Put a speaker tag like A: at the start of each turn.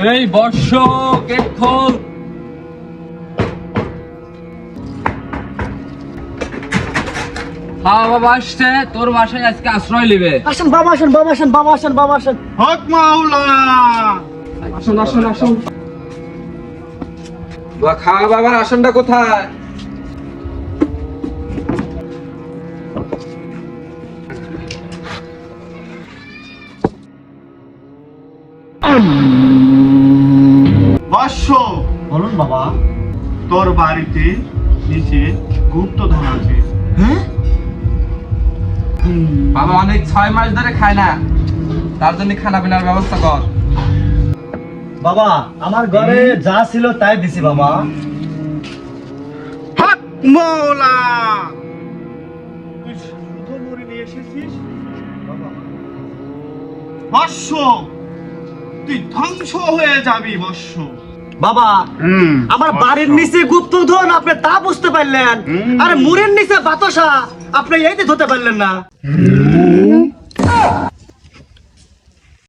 A: এই বর্ষ গেট খোল। হ্যাঁ বাবা আসছে, তোর বাসায় আজকে আশ্রয় নেবে।
B: আসেন বাবা, আসেন বাবা, আসেন বাবা, আসেন বাবা, আসেন।
C: হক মাওলানা।
A: আসুন আসুন আসুন। খাওয়া বাবার আসনটা কোথায়?
C: বর্ষ,
B: বলুন বাবা।
C: তোর বাড়িতে নিচে গুপ্তধন আছে।
B: হ্যাঁ?
A: বাবা অনেক 6 মাস ধরে খায় না, তার জন্য খানা পিনার ব্যবস্থা কর।
B: বাবা আমার ঘরে যা ছিল তাই দিছি বাবা।
C: হক মাওলা, তুই শুধু মুড়ি নিয়ে এসেছিস? বর্ষ, তুই ধ্বংস হয়ে যাবি বর্ষ।
B: বাবা আমার বাড়ির নিচে গুপ্তধন, আপনি তা বুঝতে পারলেন, আর মুড়ের নিচে বাতাসা আপনি এইতে ধরতে পারলেন না।